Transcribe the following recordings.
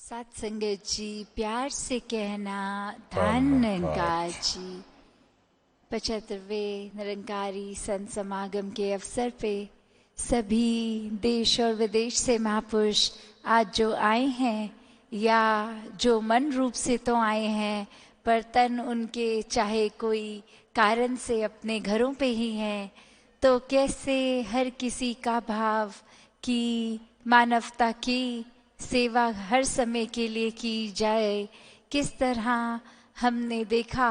सत्संगत जी, प्यार से कहना धन निरंकार जी। 75वें निरंकारी संत समागम के अवसर पे सभी देश और विदेश से महापुरुष आज जो आए हैं या जो मन रूप से तो आए हैं पर तन उनके चाहे कोई कारण से अपने घरों पे ही हैं, तो कैसे हर किसी का भाव कि मानवता की सेवा हर समय के लिए की जाए। किस तरह हमने देखा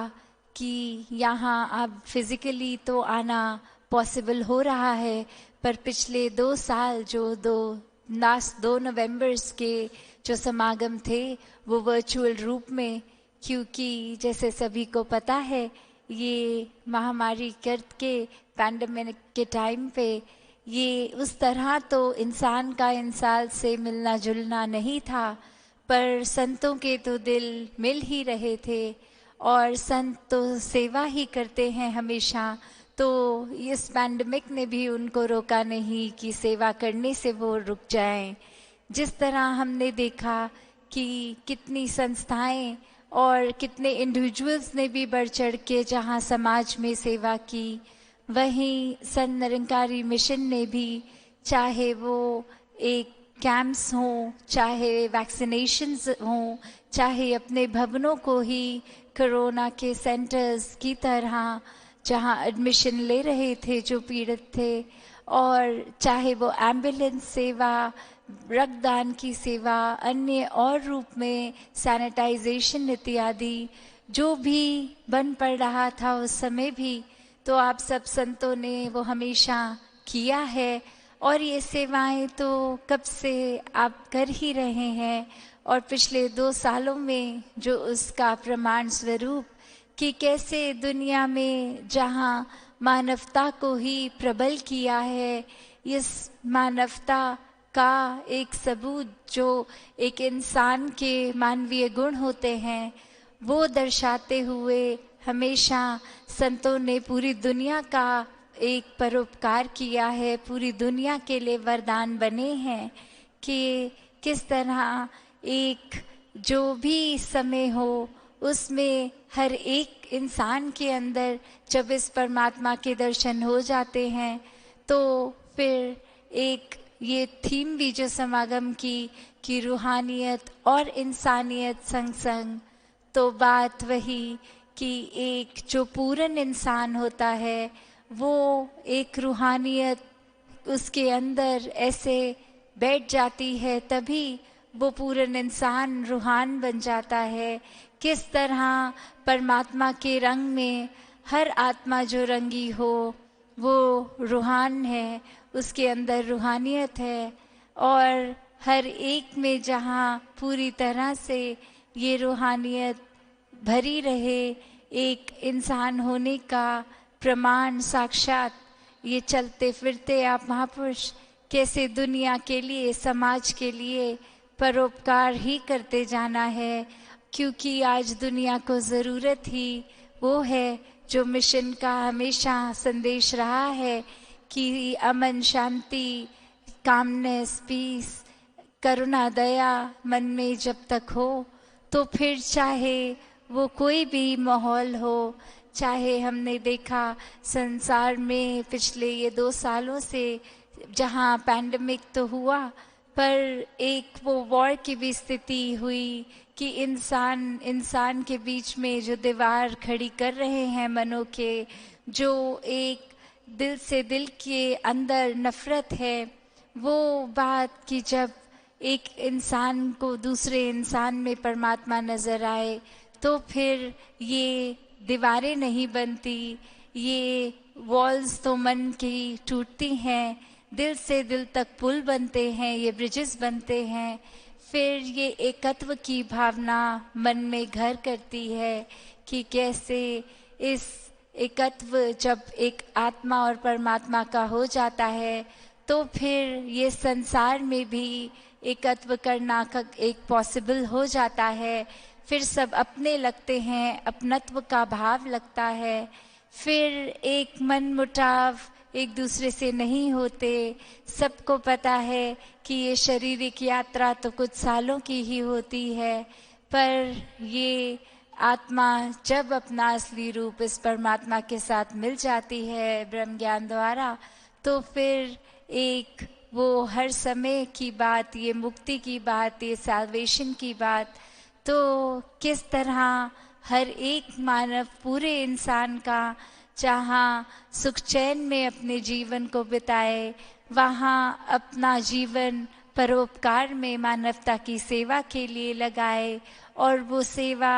कि यहाँ अब फिज़िकली तो आना पॉसिबल हो रहा है, पर पिछले 2 साल जो लास्ट 2 नवंबर्स के जो समागम थे वो वर्चुअल रूप में, क्योंकि जैसे सभी को पता है ये महामारी के पैंडेमिक के टाइम पे ये उस तरह तो इंसान का इंसान से मिलना जुलना नहीं था, पर संतों के तो दिल मिल ही रहे थे और संत तो सेवा ही करते हैं हमेशा। तो इस पैंडेमिक ने भी उनको रोका नहीं कि सेवा करने से वो रुक जाएं। जिस तरह हमने देखा कि कितनी संस्थाएं और कितने इंडिविजुअल्स ने भी बढ़ चढ़ के जहाँ समाज में सेवा की, वहीं संत निरंकारी मिशन ने भी, चाहे वो एक कैंप्स हों, चाहे वैक्सीनेशंस हों, चाहे अपने भवनों को ही कोरोना के सेंटर्स की तरह जहां एडमिशन ले रहे थे जो पीड़ित थे, और चाहे वो एम्बुलेंस सेवा, रक्तदान की सेवा, अन्य और रूप में सैनिटाइजेशन इत्यादि जो भी बन पड़ रहा था उस समय भी, तो आप सब संतों ने वो हमेशा किया है। और ये सेवाएं तो कब से आप कर ही रहे हैं, और पिछले 2 सालों में जो उसका प्रमाण स्वरूप कि कैसे दुनिया में जहां मानवता को ही प्रबल किया है, इस मानवता का एक सबूत जो एक इंसान के मानवीय गुण होते हैं वो दर्शाते हुए हमेशा संतों ने पूरी दुनिया का एक परोपकार किया है, पूरी दुनिया के लिए वरदान बने हैं कि किस तरह एक जो भी समय हो उसमें हर एक इंसान के अंदर जब इस परमात्मा के दर्शन हो जाते हैं, तो फिर एक ये थीम भी जो समागम की कि रूहानियत और इंसानियत संग संग, तो बात वही कि एक जो पूर्ण इंसान होता है वो एक रूहानियत उसके अंदर ऐसे बैठ जाती है, तभी वो पूर्ण इंसान रूहान बन जाता है। किस तरह परमात्मा के रंग में हर आत्मा जो रंगी हो वो रूहान है, उसके अंदर रूहानियत है, और हर एक में जहाँ पूरी तरह से ये रूहानियत भरी रहे, एक इंसान होने का प्रमाण साक्षात ये चलते फिरते आप महापुरुष कैसे दुनिया के लिए, समाज के लिए परोपकार ही करते जाना है, क्योंकि आज दुनिया को ज़रूरत ही वो है जो मिशन का हमेशा संदेश रहा है कि अमन, शांति, कामनेस, पीस, करुणा, दया मन में जब तक हो तो फिर चाहे वो कोई भी माहौल हो। चाहे हमने देखा संसार में पिछले ये 2 सालों से जहाँ पैंडेमिक तो हुआ, पर एक वो वॉर की भी स्थिति हुई कि इंसान के बीच में जो दीवार खड़ी कर रहे हैं मनों के, जो एक दिल से दिल के अंदर नफरत है, वो बात कि जब एक इंसान को दूसरे इंसान में परमात्मा नजर आए तो फिर ये दीवारें नहीं बनती, ये वॉल्स तो मन की टूटती हैं, दिल से दिल तक पुल बनते हैं, ये ब्रिजेस बनते हैं, फिर ये एकत्व की भावना मन में घर करती है कि कैसे इस एकत्व जब एक आत्मा और परमात्मा का हो जाता है तो फिर ये संसार में भी एकत्व करना का एक पॉसिबल हो जाता है। फिर सब अपने लगते हैं, अपनत्व का भाव लगता है, फिर एक मन मुटाव एक दूसरे से नहीं होते। सबको पता है कि ये शारीरिक यात्रा तो कुछ सालों की ही होती है, पर ये आत्मा जब अपना असली रूप इस परमात्मा के साथ मिल जाती है ब्रह्म ज्ञान द्वारा, तो फिर एक वो हर समय की बात, ये मुक्ति की बात, ये सैल्वेशन की बात, तो किस तरह हर एक मानव, पूरे इंसान का, जहाँ सुख चैन में अपने जीवन को बिताए, वहाँ अपना जीवन परोपकार में, मानवता की सेवा के लिए लगाए, और वो सेवा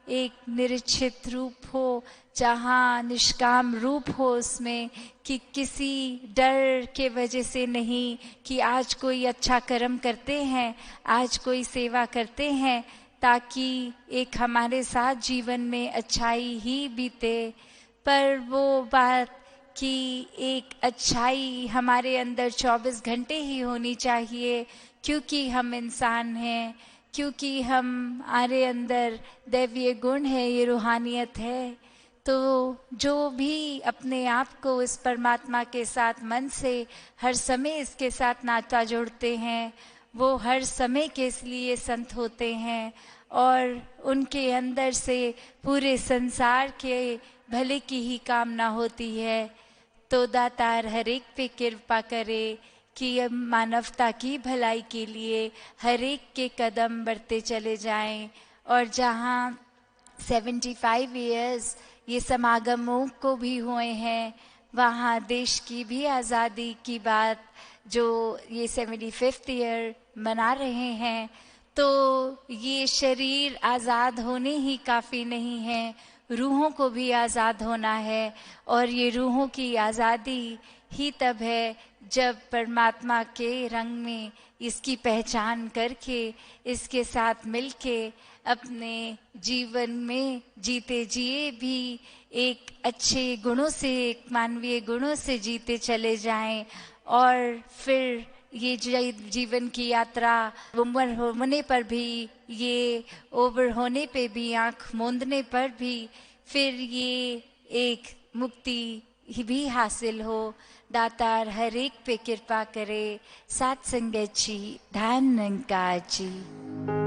एक निरीक्षित रूप हो, जहाँ निष्काम रूप हो उसमें, कि किसी डर के वजह से नहीं कि आज कोई अच्छा कर्म करते हैं, आज कोई सेवा करते हैं, ताकि एक हमारे साथ जीवन में अच्छाई ही बीते, पर वो बात कि एक अच्छाई हमारे अंदर 24 घंटे ही होनी चाहिए, क्योंकि हम इंसान हैं, क्योंकि हमारे अंदर दैवीय गुण है, ये रूहानियत है। तो जो भी अपने आप को इस परमात्मा के साथ मन से हर समय इसके साथ नाता जोड़ते हैं, वो हर समय के लिए संत होते हैं, और उनके अंदर से पूरे संसार के भले की ही कामना होती है। तो दातार हर एक पे कृपा करे कि अब मानवता की भलाई के लिए हर एक के कदम बढ़ते चले जाएं, और जहाँ 75 इयर्स ये समागमों को भी हुए हैं, वहाँ देश की भी आज़ादी की बात जो ये 75th ईयर मना रहे हैं, तो ये शरीर आज़ाद होने ही काफ़ी नहीं है, रूहों को भी आज़ाद होना है, और ये रूहों की आज़ादी ही तब है जब परमात्मा के रंग में इसकी पहचान करके, इसके साथ मिलके अपने जीवन में जीते जिए भी एक अच्छे गुणों से, एक मानवीय गुणों से जीते चले जाएं, और फिर ये जीवन की यात्रा उम्र होने पर भी, ये ओवर होने पे भी, आँख मूंदने पर भी, फिर ये एक मुक्ति भी हासिल हो। दातार हर एक पे कृपा करे। सात संगत जी, धन निरंकार जी।